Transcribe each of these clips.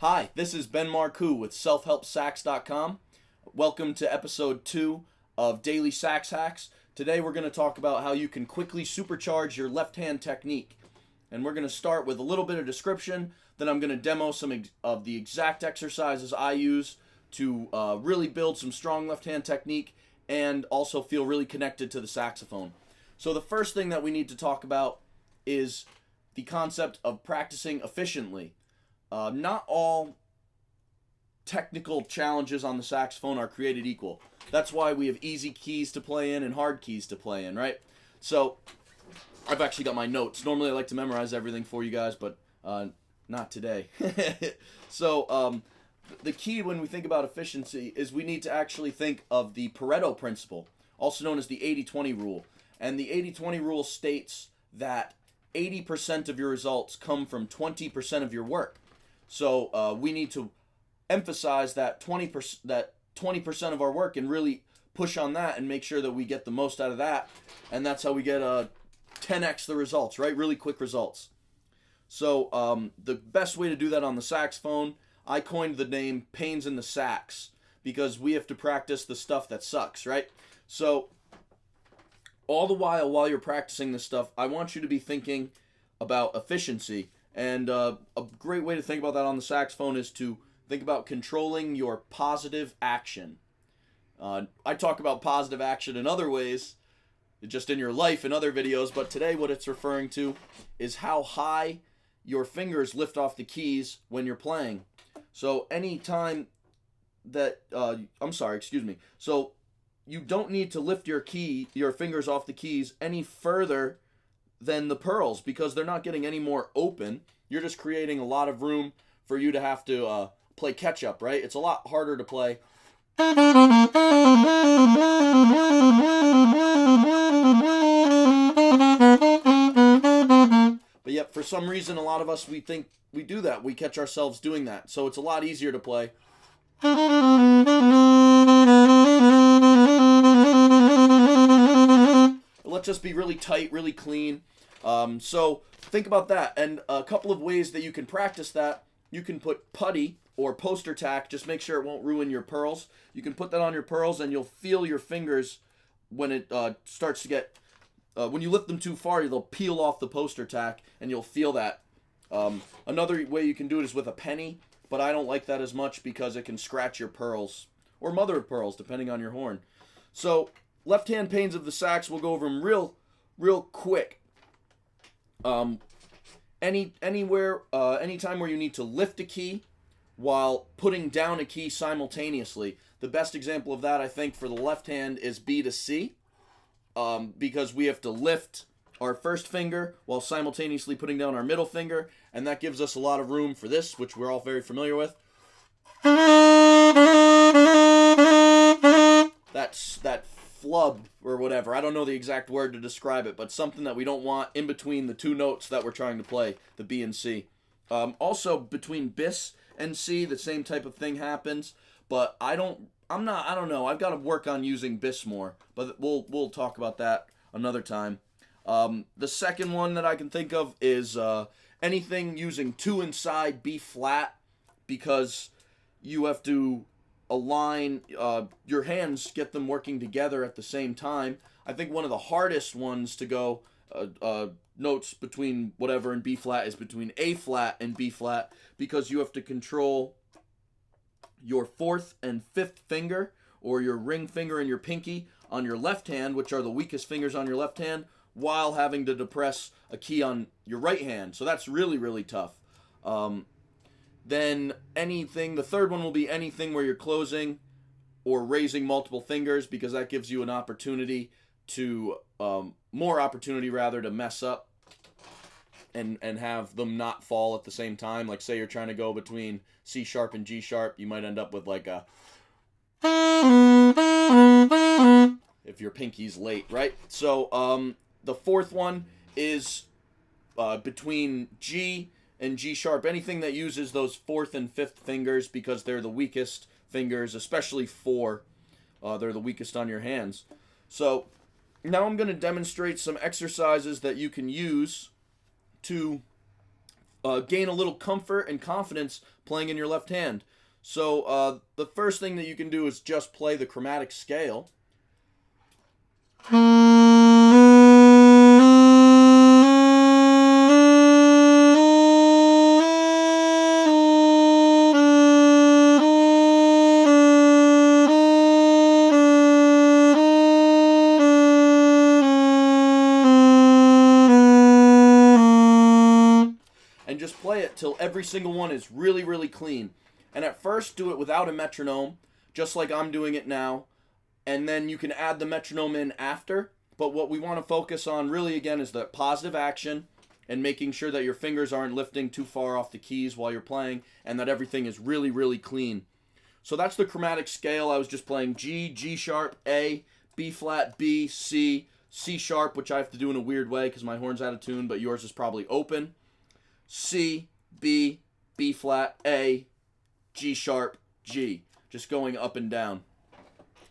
Hi, this is Ben Marcoux with self-helpsax.com. Welcome to episode 2 of Daily Sax Hacks. Today we're going to talk about how you can quickly supercharge your left hand technique. And we're going to start with a little bit of description, then I'm going to demo some of the exact exercises I use to really build some strong left hand technique and also feel really connected to the saxophone. So the first thing that we need to talk about is the concept of practicing efficiently. Not all technical challenges on the saxophone are created equal. That's why we have easy keys to play in and hard keys to play in, right? So I've actually got my notes. Normally I like to memorize everything for you guys, but not today. So the key when we think about efficiency is we need to actually think of the Pareto Principle, also known as the 80-20 rule. And the 80-20 rule states that 80% of your results come from 20% of your work. So we need to emphasize that 20% of our work and really push on that and make sure that we get the most out of that. And that's how we get 10x the results, right? Really quick results. So the best way to do that on the saxophone, I coined the name pains in the sax because we have to practice the stuff that sucks, right? So all the while you're practicing this stuff, I want you to be thinking about efficiency. And a great way to think about that on the saxophone is to think about controlling your positive action. I talk about positive action in other ways, just in your life in other videos, but today what it's referring to is how high your fingers lift off the keys when you're playing. So anytime that, So you don't need to lift your fingers off the keys any further than the pearls because they're not getting any more open. You're just creating a lot of room for you to have to play catch up, right? It's a lot harder to play. But yet, for some reason, a lot of us, we think we do that. We catch ourselves doing that. So it's a lot easier to play. Let's just be really tight, really clean. So think about that. And a couple of ways that you can practice that. You can put putty or poster tack. Just make sure it won't ruin your pearls. You can put that on your pearls and you'll feel your fingers when it starts to get... when you lift them too far, they'll peel off the poster tack and you'll feel that. Another way you can do it is with a penny, but I don't like that as much because it can scratch your pearls. Or mother of pearls, depending on your horn. So left hand pains of the sax, we'll go over them real quick. Anytime where you need to lift a key while putting down a key simultaneously. The best example of that, I think, for the left hand is B to C, because we have to lift our first finger while simultaneously putting down our middle finger, and that gives us a lot of room for this, which we're all very familiar with. That's that flub or whatever. I don't know the exact word to describe it, but something that we don't want in between the two notes that we're trying to play, the B and C. Also between bis and C, the same type of thing happens, but I don't know. I've got to work on using bis more, but we'll talk about that another time. The second one that I can think of is anything using 2 inside B flat, because you have to align your hands, get them working together at the same time. I think one of the hardest ones to go notes between whatever and B flat is between A flat and B flat, because you have to control your 4th and 5th finger, or your ring finger and your pinky on your left hand, which are the weakest fingers on your left hand, while having to depress a key on your right hand. So that's really, really tough. Then the third one will be anything where you're closing or raising multiple fingers, because that gives you an opportunity to, more opportunity rather, to mess up and have them not fall at the same time. Like say you're trying to go between C sharp and G sharp, you might end up with like a, if your pinky's late, right? So the fourth one is between G and G sharp, anything that uses those 4th and 5th fingers, because they're the weakest fingers, especially 4. They're the weakest on your hands. So now I'm going to demonstrate some exercises that you can use to gain a little comfort and confidence playing in your left hand. So the first thing that you can do is just play the chromatic scale. And just play it till every single one is really, really clean. And at first, do it without a metronome, just like I'm doing it now. And then you can add the metronome in after. But what we want to focus on really, again, is the positive action and making sure that your fingers aren't lifting too far off the keys while you're playing and that everything is really, really clean. So that's the chromatic scale. I was just playing G, G sharp, A, B flat, B, C, C sharp, which I have to do in a weird way because my horn's out of tune, but yours is probably open. C, B, B flat, A, G sharp, G. Just going up and down.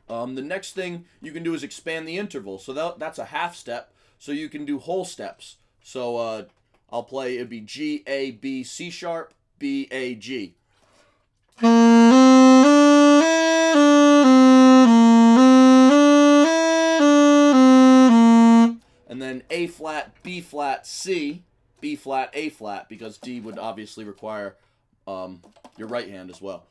The next thing you can do is expand the interval. So that's a half step. So you can do whole steps. So I'll play, it'd be G, A, B, C sharp, B, A, G. And then A flat, B flat, C, B flat, A flat, because D would obviously require your right hand as well.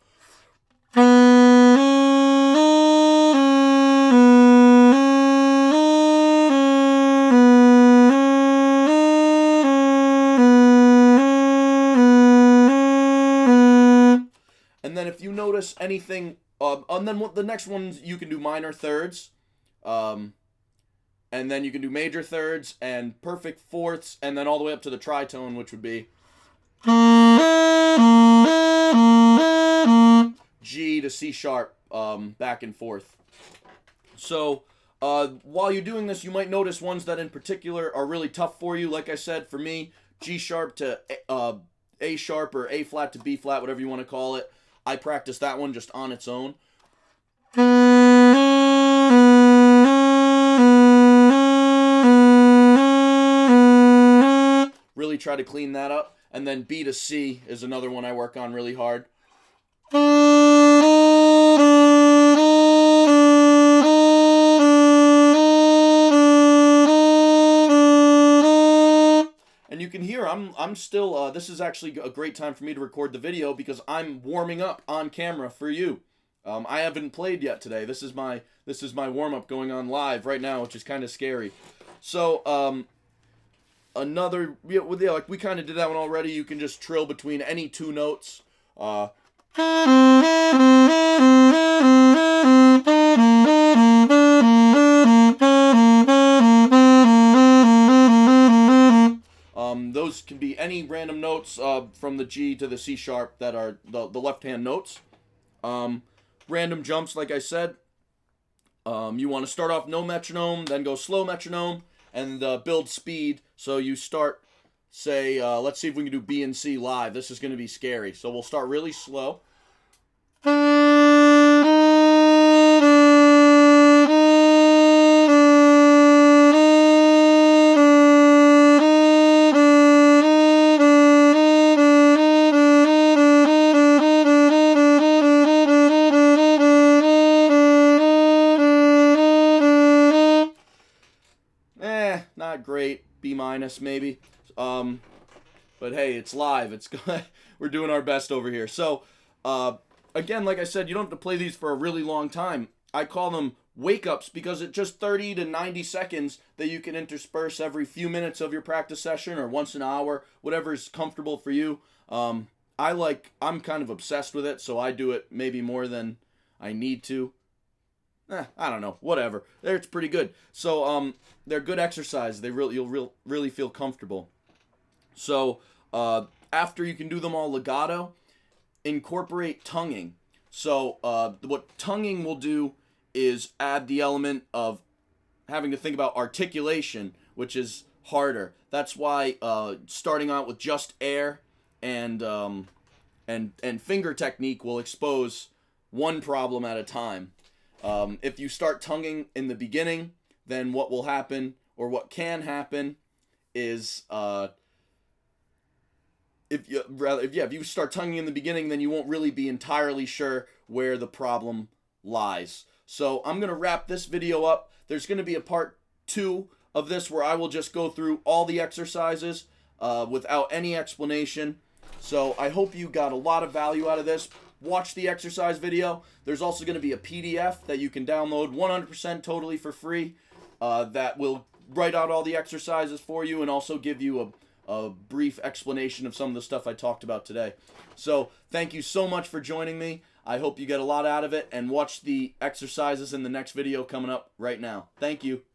And then if you notice anything, and then the next ones you can do minor thirds, and then you can do major thirds and perfect fourths, and then all the way up to the tritone, which would be G to C sharp, back and forth. So while you're doing this, you might notice ones that in particular are really tough for you. Like I said, for me, G sharp to A sharp or A flat to B flat, whatever you want to call it. I practice that one just on its own. Really try to clean that up. And then B to C is another one I work on really hard. And you can hear I'm still, this is actually a great time for me to record the video because I'm warming up on camera for you. I haven't played yet today. This is my warm-up going on live right now, which is kind of scary. So, another, like we kind of did that one already. You can just trill between any two notes. Those can be any random notes from the G to the C sharp that are the left-hand notes. Random jumps, like I said. You want to start off no metronome, then go slow metronome, and build speed. So you start, say, let's see if we can do B and C live. This is going to be scary. So we'll start really slow. Not great, B minus maybe, but hey, it's live. It's we're doing our best over here. So again, like I said, you don't have to play these for a really long time. I call them wake-ups because it's just 30 to 90 seconds that you can intersperse every few minutes of your practice session or once an hour, whatever is comfortable for you. I'm kind of obsessed with it, so I do it maybe more than I need to. I don't know, whatever. It's pretty good. So they're good exercise. You'll really feel comfortable. So after you can do them all legato, incorporate tonguing. So what tonguing will do is add the element of having to think about articulation, which is harder. That's why starting out with just air and finger technique will expose one problem at a time. If you start tonguing in the beginning, then what will happen, or what can happen, is if you start tonguing in the beginning, then you won't really be entirely sure where the problem lies. So I'm going to wrap this video up. There's going to be a part 2 of this where I will just go through all the exercises without any explanation. So I hope you got a lot of value out of this. Watch the exercise video. There's also going to be a PDF that you can download 100% totally for free that will write out all the exercises for you and also give you a brief explanation of some of the stuff I talked about today. So thank you so much for joining me. I hope you get a lot out of it, and watch the exercises in the next video coming up right now. Thank you.